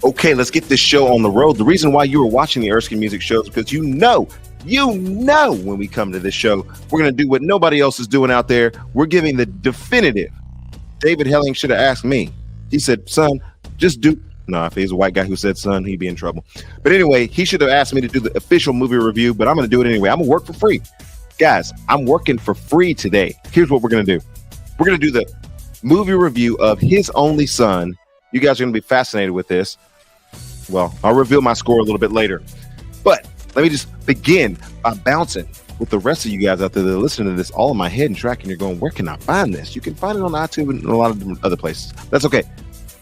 Okay, let's get this show on the road. The reason why you are watching the Erskin Music Show is because you know when we come to this show, we're going to do what nobody else is doing out there. We're giving the definitive. David Helling should have asked me. He said, son, just do. No, if he's a white guy who said son, he'd be in trouble. But anyway, he should have asked me to do the official movie review, but I'm going to do it anyway. I'm going to work for free. Guys, I'm working for free today. Here's what we're going to do. We're going to do the movie review of His Only Son. You guys are going to be fascinated with this. Well, I'll reveal my score a little bit later. But let me just begin by bouncing with the rest of you guys out there that are listening to this all in my head and tracking. You're going, where can I find this? You can find it on iTunes and a lot of different other places. That's okay.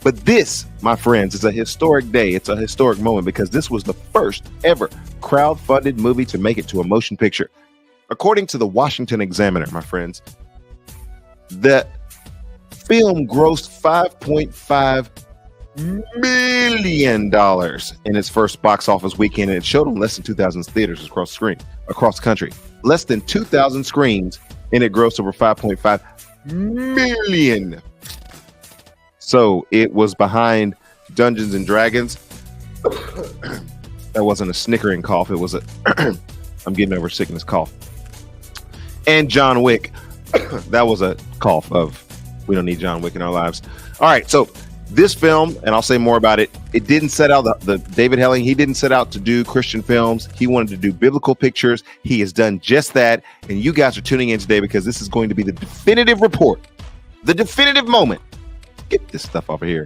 But this, my friends, is a historic day. It's a historic moment because this was the first ever crowd-funded movie to make it to a motion picture. According to the Washington Examiner, my friends, the film grossed $5.5 million in its first box office weekend, and it showed on less than 2,000 theaters across the country. Less than 2,000 screens, and it grossed over 5.5 million. So it was behind Dungeons and Dragons. That wasn't a snickering cough. It was a I'm getting over sickness cough. And John Wick. That was a cough of we don't need John Wick in our lives. All right, so this film, and I'll say more about it, it didn't set out, the David Helling, he didn't set out to do Christian films. He wanted to do biblical pictures. He has done just that. And you guys are tuning in today because this is going to be the definitive report, the definitive moment. Get this stuff over here,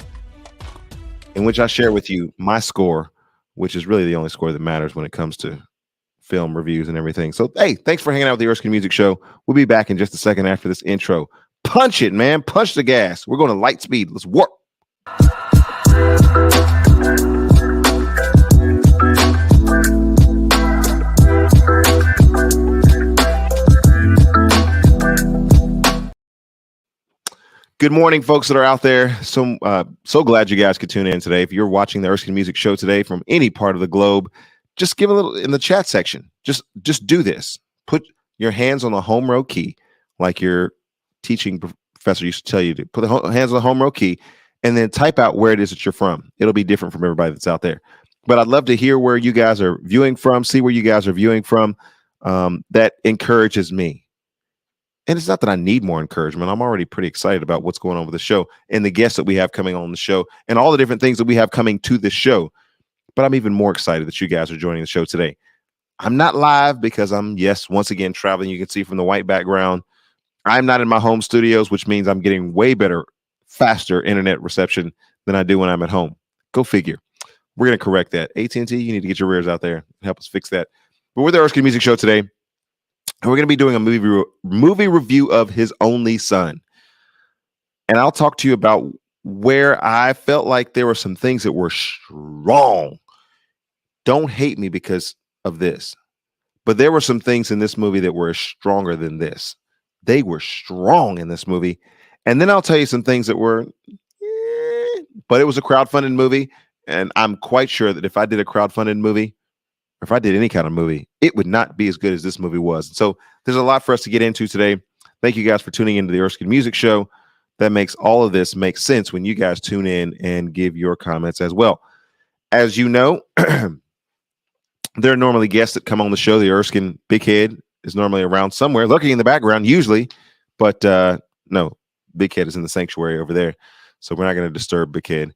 in which I share with you my score, which is really the only score that matters when it comes to film reviews and everything. So, hey, thanks for hanging out with the Erskin Music Show. We'll be back in just a second after this intro. Punch it, man. Punch the gas. We're going to light speed. Let's work. Good morning, folks that are out there. So glad you guys could tune in today. If you're watching the Erskin Music Show today from any part of the globe, just give a little in the chat section. Just do this. Put your hands on the home row key, like your teaching professor used to tell you to. Put the hands on the home row key, and then type out where it is that you're from. It'll be different from everybody that's out there. But I'd love to hear where you guys are viewing from, see where you guys are viewing from. That encourages me. And it's not that I need more encouragement. I'm already pretty excited about what's going on with the show and the guests that we have coming on the show and all the different things that we have coming to this show. But I'm even more excited that you guys are joining the show today. I'm not live because I'm, once again, traveling. You can see from the white background. I'm not in my home studios, which means I'm getting way better, faster internet reception than I do when I'm at home. Go figure. We're going to correct that. AT&T, you need to get your ears out there and help us fix that. But we're the Erskin Music Show today. And we're going to be doing a movie review of His Only Son. And I'll talk to you about where I felt like there were some things that were strong. Don't hate me because of this. But there were some things in this movie that were stronger than this. They were strong in this movie. And then I'll tell you some things that were, but it was a crowdfunded movie. And I'm quite sure that if I did a crowdfunded movie, or if I did any kind of movie, it would not be as good as this movie was. So there's a lot for us to get into today. Thank you guys for tuning into the Erskin Music Show. That makes all of this make sense when you guys tune in and give your comments as well. As you know, there are normally guests that come on the show. The Erskin Big Head is normally around somewhere, lurking in the background usually. But no, Big Head is in the sanctuary over there. So we're not going to disturb Big Head.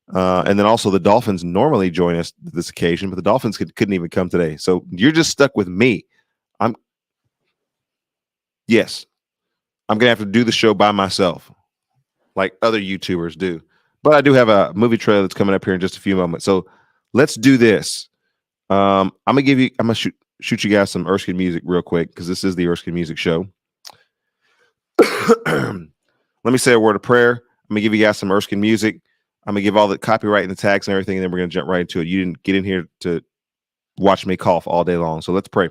And then also the Dolphins normally join us this occasion, but the Dolphins couldn't even come today. So you're just stuck with me. I'm going to have to do the show by myself like other YouTubers do. But I do have a movie trailer that's coming up here in just a few moments. So let's do this. I'm going to shoot you guys some Erskin music real quick because this is the Erskin Music Show. Let me say a word of prayer. I'm going to give you guys some Erskin music. I'm going to give all the copyright and the tags and everything, and then we're going to jump right into it. You didn't get in here to watch me cough all day long. So let's pray.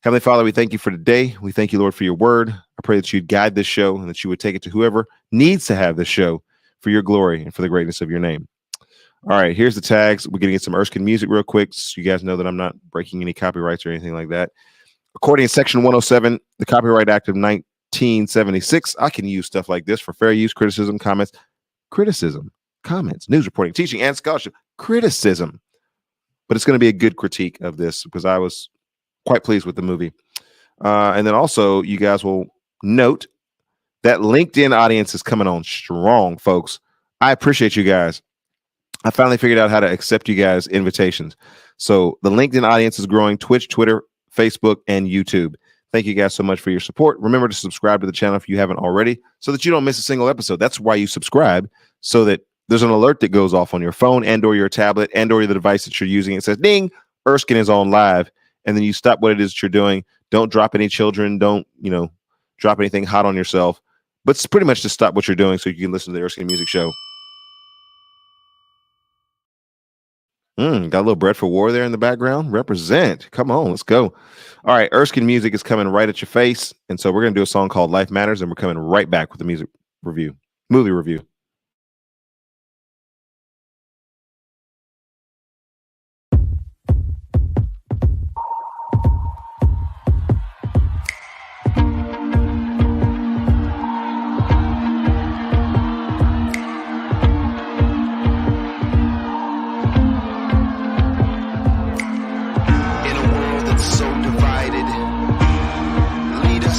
Heavenly Father, we thank you for today. We thank you, Lord, for your word. I pray that you'd guide this show and that you would take it to whoever needs to have this show for your glory and for the greatness of your name. All right, here's the tags. We're going to get some Erskin music real quick so you guys know that I'm not breaking any copyrights or anything like that. According to Section 107, the Copyright Act of 1976, I can use stuff like this for fair use, criticism, comments, news reporting, teaching, and scholarship. criticism, but it's going to be a good critique of this because I was quite pleased with the movie. And then also, you guys will note that LinkedIn audience is coming on strong, folks. I appreciate you guys. I finally figured out how to accept you guys' invitations. So the LinkedIn audience is growing: Twitch, Twitter, Facebook, and YouTube. Thank you guys so much for your support. Remember to subscribe to the channel if you haven't already so that you don't miss a single episode. That's why you subscribe, so that there's an alert that goes off on your phone and or your tablet and or the device that you're using. It says, ding, Erskin is on live. And then you stop what it is that you're doing. Don't drop any children. Don't, drop anything hot on yourself. But it's pretty much just stop what you're doing so you can listen to the Erskin Music Show. Got a little bread for war there in the background. Represent. Come on, let's go. All right, Erskin Music is coming right at your face. And so we're going to do a song called Life Matters, and we're coming right back with the movie review.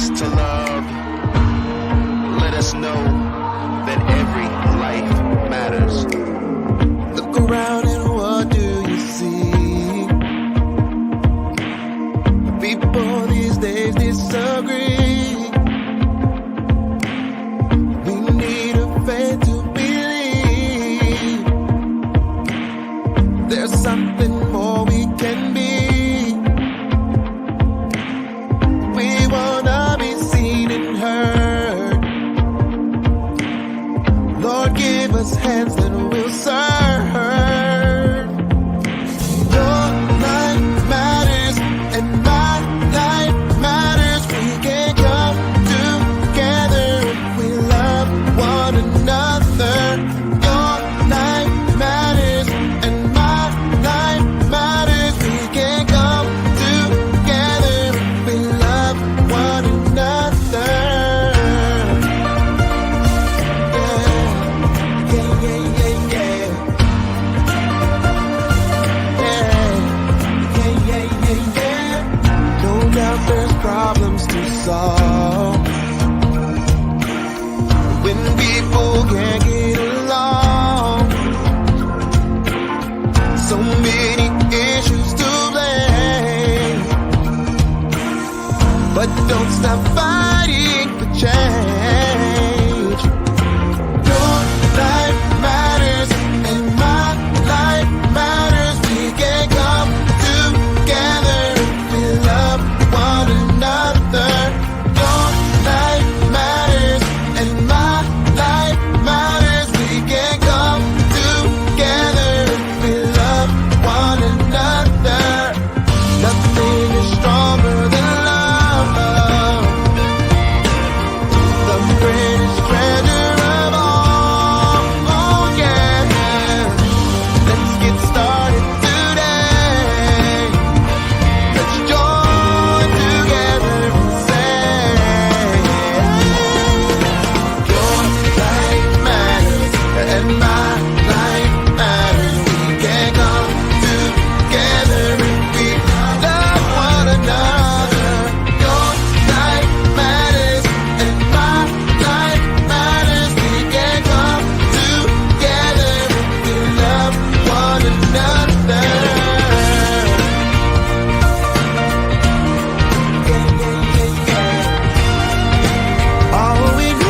To love, let us know that every life matters. Look around and what do you see? People these days disagree. We need a faith to believe there's something more we can be. We wanna be seen and heard. Lord, give us hands that will serve. Your life matters and my life matters. We can come together if we love one another. Your life matters and my life matters. We can come together if we love one another. No doubt there's problems to solve when people can't get along. So many issues to blame, but don't stop fighting for change. Your life matters and my life matters. We can come together if we love one another. Your life matters and my life matters. We can come together if we love one another. Nothing is stronger than love. The greatest treasure of all. Oh yeah. Let's get started today. Let's join together and say, your life matters and my life matters. We can come together if we love one another. Your life matters and my life matters. We can come together if we love one another. All we need.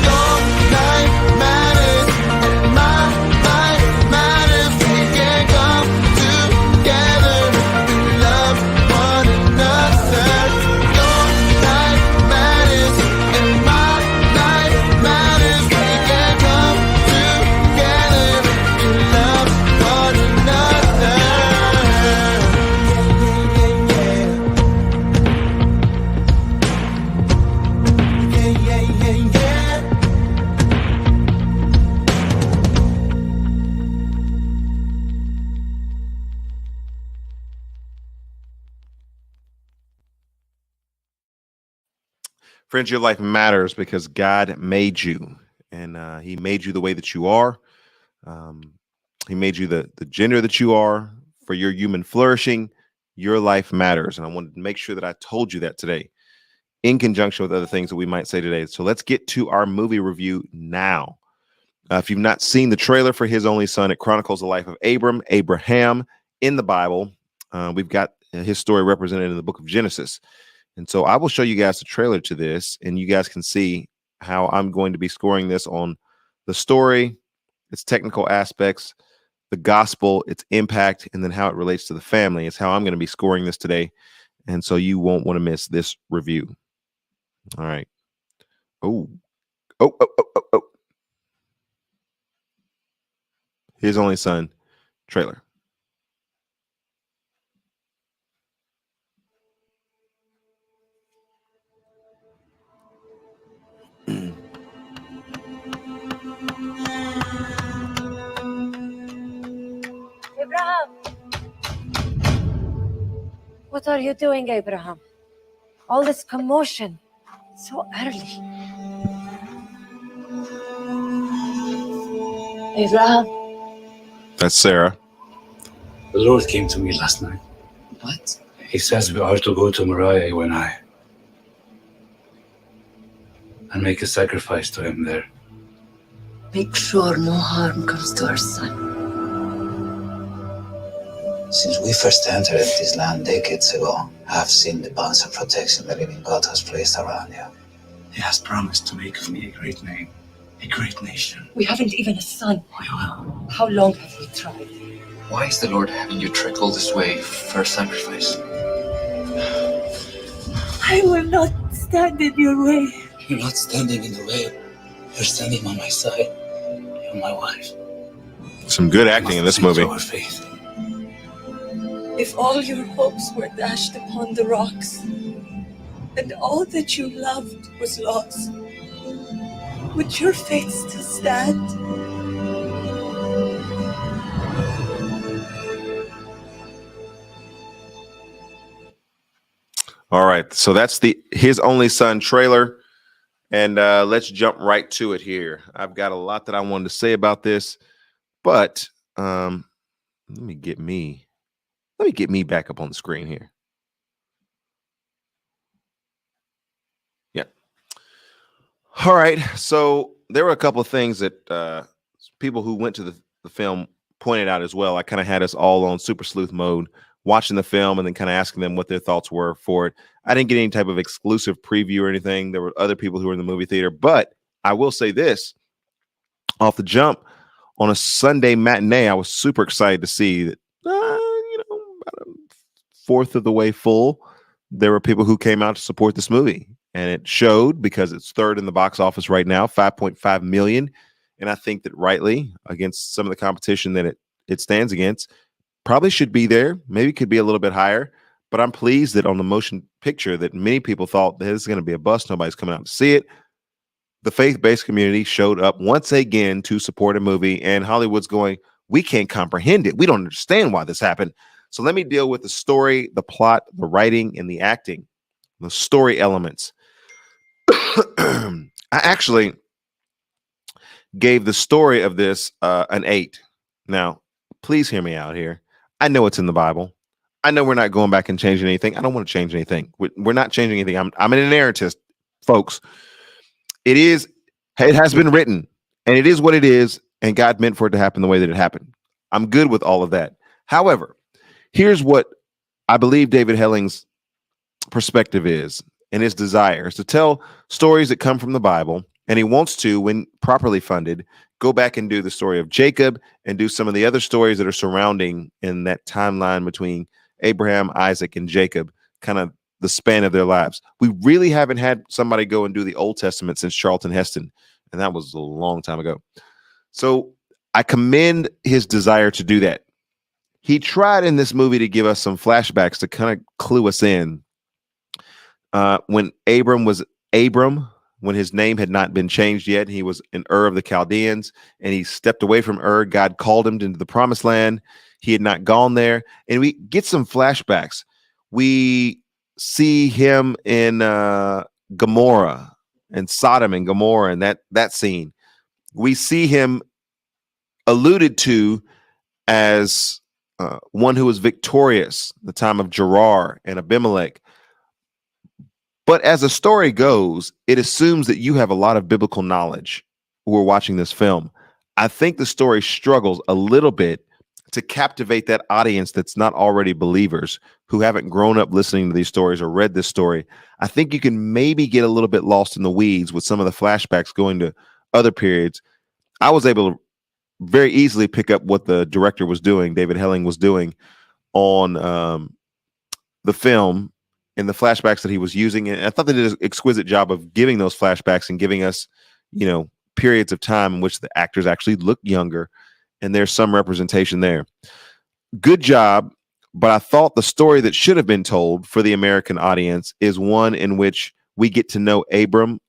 Your life matters and my life matters. We can come together if we love one another. Your life matters and my life matters. We can come together if we love one another. Friends, your life matters because God made you. and he made you the way that you are. Um, he made you the gender that you are for your human flourishing. Your life matters, and I wanted to make sure that I told you that today, in conjunction with other things that we might say today. So let's get to our movie review now. If you've not seen the trailer for His Only Son, it chronicles the life of Abraham in the Bible. We've got his story represented in the book of Genesis. And so I will show you guys the trailer to this, and you guys can see how I'm going to be scoring this on the story, its technical aspects, the gospel, its impact, and then how it relates to the family. It's how I'm going to be scoring this today. And so you won't want to miss this review. All right. Oh. His Only Son trailer. Abraham! What are you doing, Abraham? All this commotion. So early. Abraham. That's Sarah. The Lord came to me last night. What? He says we are to go to Moriah, you and I, and make a sacrifice to him there. Make sure no harm comes to our son. Since we first entered this land decades ago, I have seen the bonds of protection the living God has placed around you. He has promised to make of me a great name, a great nation. We haven't even a son. We will. How long have we tried? Why is the Lord having you trek all this way for a sacrifice? I will not stand in your way. You're not standing in the way. You're standing on my side. You're my wife. Some good acting in this movie. Our faith. If all your hopes were dashed upon the rocks, and all that you loved was lost, would your faith still stand? All right. So that's the His Only Son trailer. And let's jump right to it here. I've got a lot that I wanted to say about this, but let me get me back up on the screen here. Yeah. All right. So there were a couple of things that people who went to the film pointed out as well. I kind of had us all on super sleuth mode, watching the film and then kind of asking them what their thoughts were for it. I didn't get any type of exclusive preview or anything. There were other people who were in the movie theater, but I will say this off the jump, on a Sunday matinee, I was super excited to see that, about a fourth of the way full, there were people who came out to support this movie, and it showed because it's third in the box office right now, 5.5 million. And I think that rightly, against some of the competition that it stands against, probably should be there. Maybe could be a little bit higher, but I'm pleased that on the motion picture that many people thought that this is going to be a bust. Nobody's coming out to see it. The faith-based community showed up once again to support a movie, and Hollywood's going, we can't comprehend it. We don't understand why this happened. So let me deal with the story, the plot, the writing, and the acting, the story elements. I actually gave the story of this an 8. Now, please hear me out here. I know it's in the Bible. I know we're not going back and changing anything. I don't want to change anything. We're not changing anything. I'm an inerrantist, folks. It has been written, and it is what it is, and God meant for it to happen the way that it happened. I'm good with all of that. However, here's what I believe David Helling's perspective is, and his desire is to tell stories that come from the Bible, and he wants to, when properly funded, go back and do the story of Jacob and do some of the other stories that are surrounding in that timeline between Abraham, Isaac, and Jacob, kind of the span of their lives. We really haven't had somebody go and do the Old Testament since Charlton Heston, and that was a long time ago. So I commend his desire to do that. He tried in this movie to give us some flashbacks to kind of clue us in. When Abram was Abram, when his name had not been changed yet, he was in Ur of the Chaldeans, and he stepped away from Ur. God called him into the promised land. He had not gone there, and we get some flashbacks. We see him in Gomorrah and Sodom and Gomorrah, and that scene. We see him alluded to as one who was victorious the time of Gerar and Abimelech. But as the story goes, it assumes that you have a lot of biblical knowledge who are watching this film. I think the story struggles a little bit to captivate that audience that's not already believers, who haven't grown up listening to these stories or read this story. I think you can maybe get a little bit lost in the weeds with some of the flashbacks going to other periods. I was able to very easily pick up what the director was doing, David Helling was doing on the film and the flashbacks that he was using. And I thought they did an exquisite job of giving those flashbacks and giving us, periods of time in which the actors actually look younger, and there's some representation there. Good job. But I thought the story that should have been told for the American audience is one in which we get to know Abram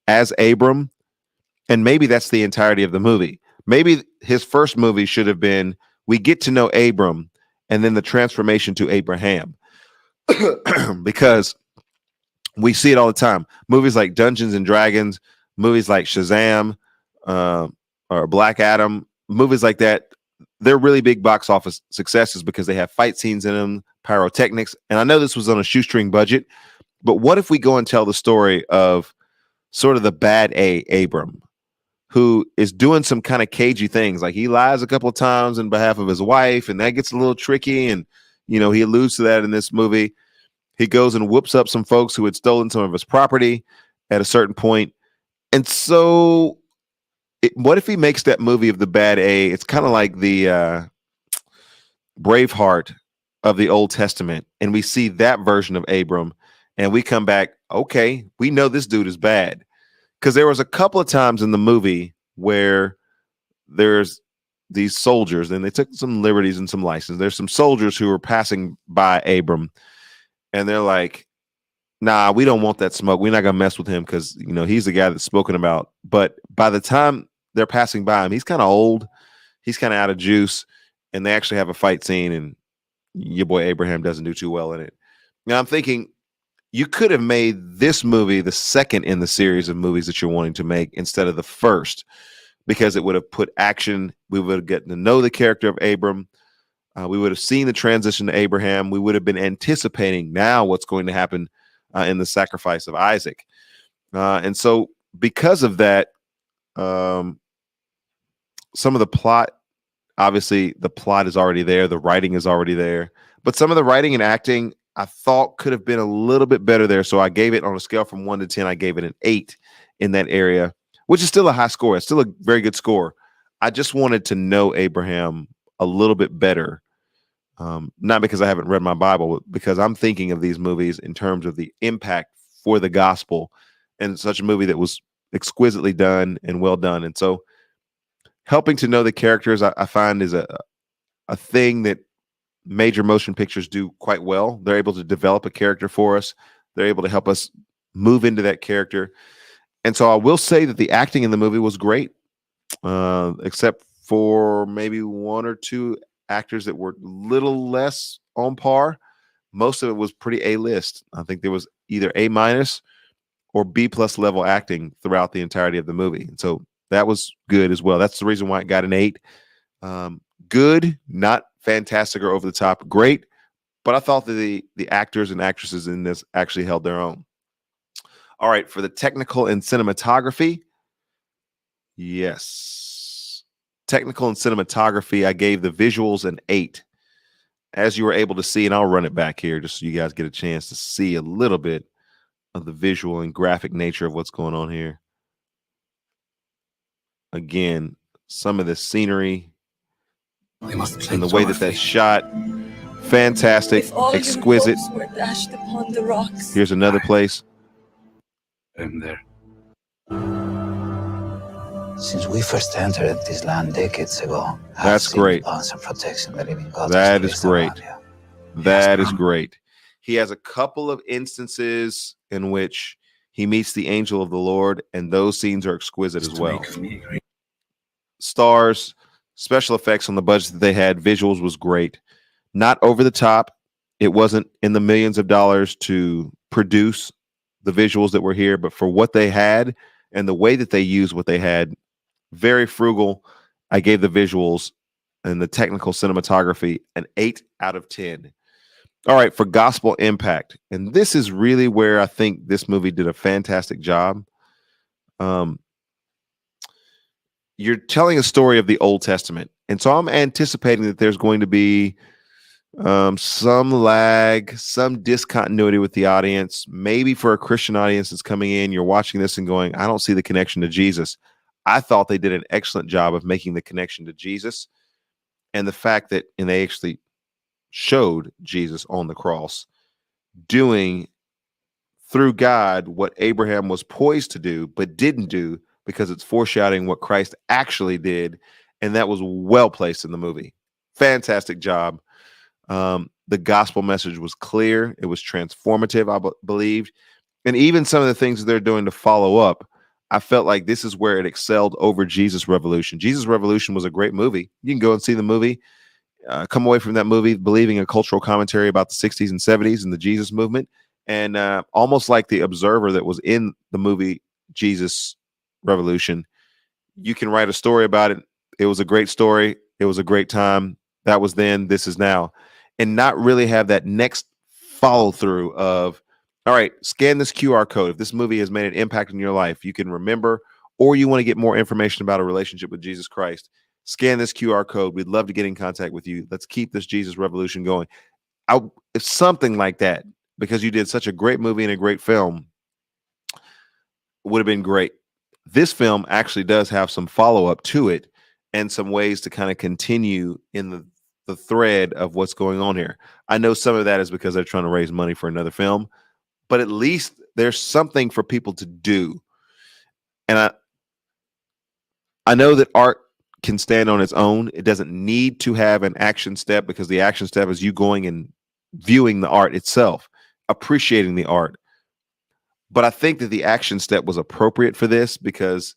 as Abram. And maybe that's the entirety of the movie. Maybe his first movie should have been, we get to know Abram and then the transformation to Abraham. Because we see it all the time. Movies like Dungeons and Dragons, movies like Shazam, or Black Adam, movies like that, they're really big box office successes because they have fight scenes in them, pyrotechnics. And I know this was on a shoestring budget, but what if we go and tell the story of sort of the bad Abram, who is doing some kind of cagey things? Like he lies a couple of times in behalf of his wife, and that gets a little tricky. And, he alludes to that in this movie. He goes and whoops up some folks who had stolen some of his property at a certain point. And so what if he makes that movie of the bad A? It's kind of like the Braveheart of the Old Testament. And we see that version of Abram, and we come back, okay, we know this dude is bad. Because there was a couple of times in the movie where there's these soldiers, and they took some liberties and some license. There's some soldiers who are passing by Abram, and they're like, nah, we don't want that smoke. We're not going to mess with him because, he's the guy that's spoken about. But by the time they're passing by him, he's kind of old. He's kind of out of juice. And they actually have a fight scene, and your boy Abraham doesn't do too well in it. Now I'm thinking you could have made this movie the second in the series of movies that you're wanting to make instead of the first, because it would have put action. We would have gotten to know the character of Abram. We would have seen the transition to Abraham. We would have been anticipating now what's going to happen in the sacrifice of Isaac. And so because of that, some of the plot, obviously the plot is already there. The writing is already there. But some of the writing and acting I thought could have been a little bit better there. So I gave it on a scale from 1 to 10. I gave it an 8 in that area, which is still a high score. It's still a very good score. I just wanted to know Abraham a little bit better. Not because I haven't read my Bible, but because I'm thinking of these movies in terms of the impact for the gospel, and such a movie that was exquisitely done and well done. And so helping to know the characters, I find is a thing that major motion pictures do quite well. They're able to develop a character for us. They're able to help us move into that character. And so I will say that the acting in the movie was great, except for maybe one or two actors that were a little less on par. Most of it was pretty A-list. I think there was either A- or B+ level acting throughout the entirety of the movie. And so that was good as well. That's the reason why it got an 8. Good, not fantastic or over the top. Great, but I thought that the actors and actresses in this actually held their own. All right, for the technical and cinematography, yes. Technical and cinematography, I gave the visuals an 8. As you were able to see, and I'll run it back here just so you guys get a chance to see a little bit of the visual and graphic nature of what's going on here. Again, some of the scenery and the way that that's shot, fantastic, If all exquisite. Your hopes were dashed upon the rocks. Here's another place. I'm there. Since we first entered this land decades ago, That's great. And protection the living God That has is placed great. around you. That is great. He has a couple of instances in which he meets the angel of the Lord, and those scenes are exquisite as well. Stars, special effects on the budget that they had, visuals was great. Not over the top. It wasn't in the millions of dollars to produce the visuals that were here, but for what they had and the way that they used what they had, Very frugal. I gave the visuals and the technical cinematography an 8 out of 10. All right, for gospel impact. And this is really where I think this movie did a fantastic job. Um, you're telling a story of the Old Testament. And so I'm anticipating that there's going to be some lag, some discontinuity with the audience. Maybe for a Christian audience that's coming in, you're watching this and going, I don't see the connection to Jesus. I thought they did an excellent job of making the connection to Jesus, and the fact that, and they actually showed Jesus on the cross doing through God what Abraham was poised to do, but didn't do, because it's foreshadowing what Christ actually did. And that was well placed in the movie. Fantastic job. The gospel message was clear. It was transformative, I believed. And even some of the things that they're doing to follow up, I felt like this is where it excelled over Jesus Revolution. Jesus Revolution was a great movie. You can go and see the movie, come away from that movie believing a cultural commentary about the 60s and 70s and the Jesus movement. And almost like the observer that was in the movie Jesus Revolution, you can write a story about it. It was a great story. It was a great time. That was then, this is now. And not really have that next follow through of, all right, scan this QR code. If this movie has made an impact in your life, you can remember, or you want to get more information about a relationship with Jesus Christ, scan this QR code. We'd love to get in contact with you. Let's keep this Jesus Revolution going. If something like that, because you did such a great movie and a great film, would have been great. This film actually does have some follow-up to it and some ways to kind of continue in the thread of what's going on here. I know some of that is because they're trying to raise money for another film, but at least there's something for people to do. And I know that art can stand on its own. It doesn't need to have an action step, because the action step is you going and viewing the art itself, appreciating the art. But I think that the action step was appropriate for this because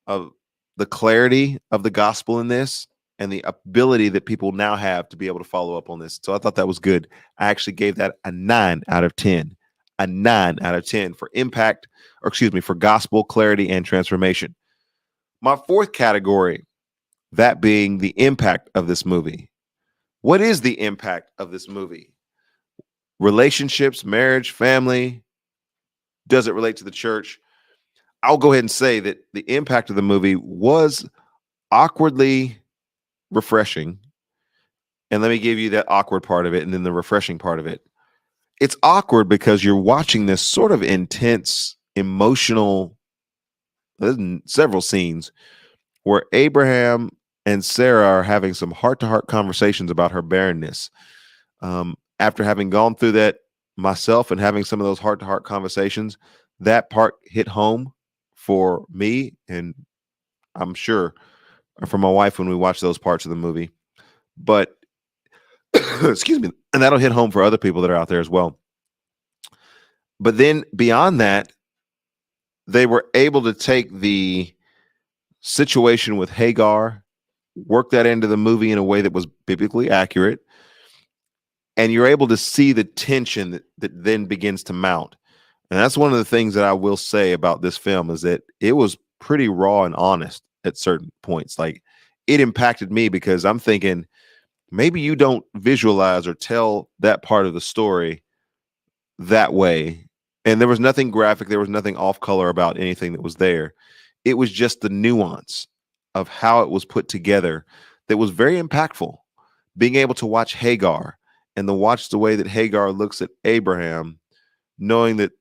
of the clarity of the gospel in this and the ability that people now have to be able to follow up on this. So I thought that was good. I actually gave that a 9 out of 10. A 9 out of 10 for impact, or excuse me, for gospel clarity and transformation. My fourth category, that being the impact of this movie. What is the impact of this movie? Relationships, marriage, family. Does it relate to the church? I'll go ahead and say that the impact of the movie was awkwardly refreshing. And let me give you that awkward part of it and then the refreshing part of it. It's awkward because you're watching this sort of intense, emotional, several scenes where Abraham and Sarah are having some heart-to-heart conversations about her barrenness. After having gone through that myself and having some of those heart-to-heart conversations, that part hit home for me, and I'm sure for my wife when we watch those parts of the movie. But excuse me, and that'll hit home for other people that are out there as well. But then beyond that, they were able to take the situation with Hagar, work that into the movie in a way that was biblically accurate, and you're able to see the tension that then begins to mount. And that's one of the things that I will say about this film, is that it was pretty raw and honest at certain points. Like, it impacted me because I'm thinking, maybe you don't visualize or tell that part of the story that way. And there was nothing graphic. There was nothing off color about anything that was there. It was just the nuance of how it was put together that was very impactful. Being able to watch Hagar and to watch the way that Hagar looks at Abraham, knowing that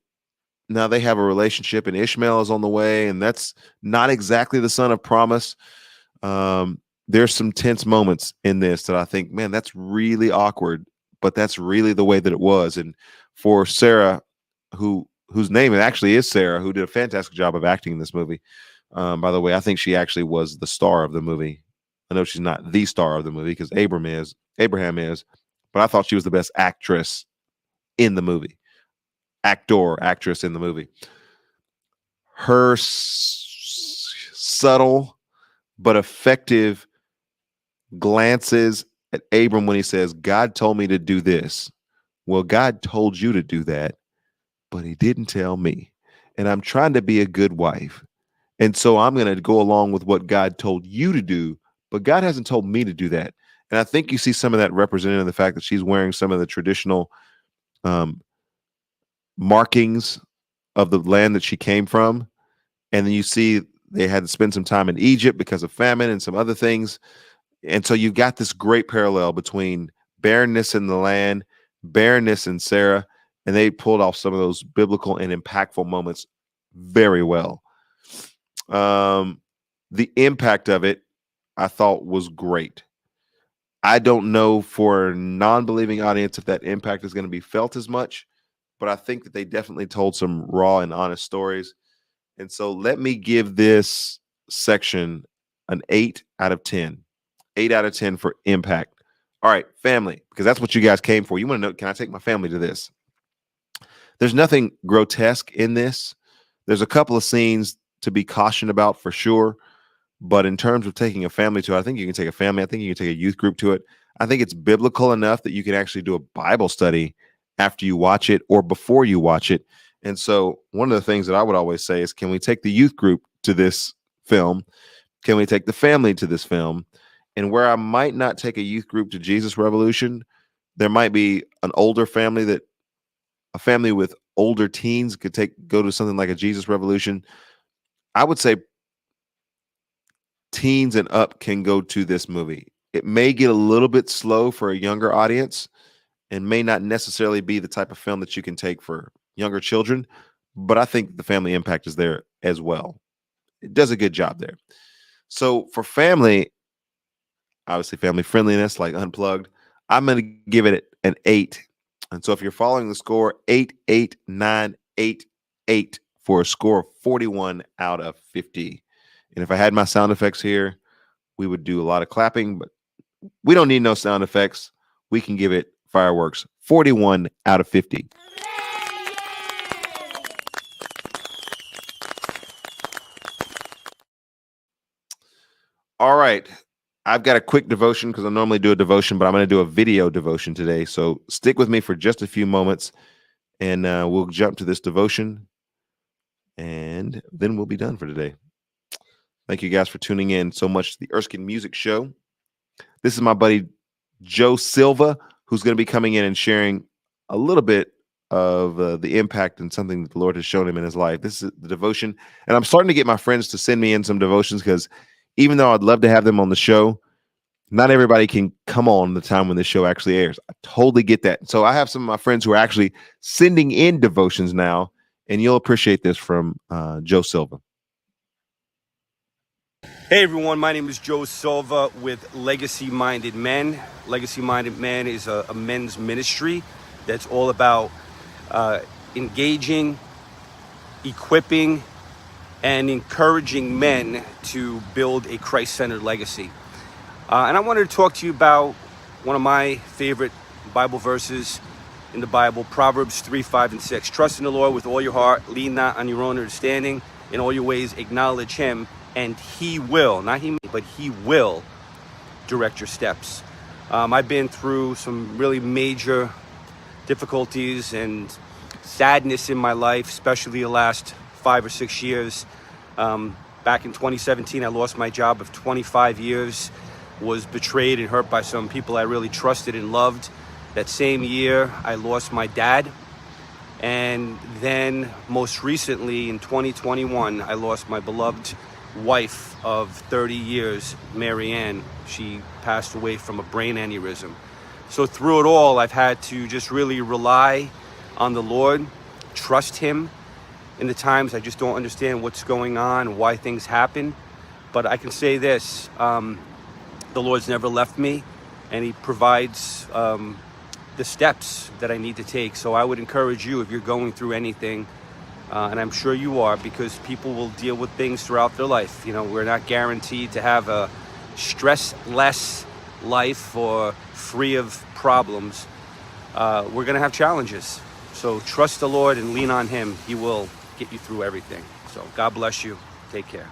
now they have a relationship and Ishmael is on the way, and that's not exactly the son of promise. There's some tense moments in this that I think, man, that's really awkward, but that's really the way that it was. And for Sarah, whose name actually is Sarah, who did a fantastic job of acting in this movie. By the way, I think she actually was the star of the movie. I know she's not the star of the movie because Abraham is, but I thought she was the best actress in the movie. Actress in the movie. Her subtle but effective glances at Abram when he says, God told me to do this. Well, God told you to do that, but he didn't tell me. And I'm trying to be a good wife. And so I'm going to go along with what God told you to do, but God hasn't told me to do that. And I think you see some of that represented in the fact that she's wearing some of the traditional markings of the land that she came from. And then you see they had to spend some time in Egypt because of famine and some other things. And so you've got this great parallel between barrenness in the land, barrenness in Sarah, and they pulled off some of those biblical and impactful moments very well. The impact of it, I thought, was great. I don't know for a non-believing audience if that impact is going to be felt as much, but I think that they definitely told some raw and honest stories. And so let me give this section an 8 out of 10. 8 out of 10 for impact. All right, family, because that's what you guys came for. You want to know, can I take my family to this? There's nothing grotesque in this. There's a couple of scenes to be cautioned about for sure. But in terms of taking a family to it, I think you can take a family. I think you can take a youth group to it. I think it's biblical enough that you can actually do a Bible study after you watch it or before you watch it. And so one of the things that I would always say is, can we take the youth group to this film? Can we take the family to this film? And where I might not take a youth group to Jesus Revolution, there might be an older family that a family with older teens could go to something like a Jesus Revolution. I would say teens and up can go to this movie. It may get a little bit slow for a younger audience and may not necessarily be the type of film that you can take for younger children, but I think the family impact is there as well. It does a good job there. So for family, obviously family friendliness, like Unplugged, I'm going to give it an 8. And so if you're following the score, 88988 for a score of 41 out of 50. And if I had my sound effects here, we would do a lot of clapping, but we don't need no sound effects. We can give it fireworks. 41 out of 50. All right. I've got a quick devotion because I normally do a devotion, but I'm going to do a video devotion today. So stick with me for just a few moments and we'll jump to this devotion and then we'll be done for today. Thank you guys for tuning in so much to the Erskin Music Show. This is my buddy Joe Silva, who's going to be coming in and sharing a little bit of the impact and something that the Lord has shown him in his life. This is the devotion. And I'm starting to get my friends to send me in some devotions because even though I'd love to have them on the show, not everybody can come on the time when the show actually airs. I totally get that. So I have some of my friends who are actually sending in devotions now, and you'll appreciate this from Joe Silva. Hey everyone, my name is Joe Silva with Legacy Minded Men. Legacy Minded Men is a men's ministry that's all about engaging, equipping, and encouraging men to build a Christ-centered legacy. And I wanted to talk to you about one of my favorite Bible verses in the Bible, Proverbs 3, 5, and 6. Trust in the Lord with all your heart, lean not on your own understanding, in all your ways acknowledge him, and he will, not he may, but he will direct your steps. I've been through some really major difficulties and sadness in my life, especially the last 5 or 6 years. Back in 2017, I lost my job of 25 years, was betrayed and hurt by some people I really trusted and loved. That same year, I lost my dad. And then most recently in 2021, I lost my beloved wife of 30 years, Mary Ann. She passed away from a brain aneurysm. So through it all, I've had to just really rely on the Lord, trust him in the times I just don't understand what's going on, why things happen. But I can say this, the Lord's never left me, and he provides the steps that I need to take. So I would encourage you, if you're going through anything, and I'm sure you are, because people will deal with things throughout their life. You know, we're not guaranteed to have a stress-less life or free of problems. We're going to have challenges. So trust the Lord and lean on him. He will get you through everything. So God bless you. Take care.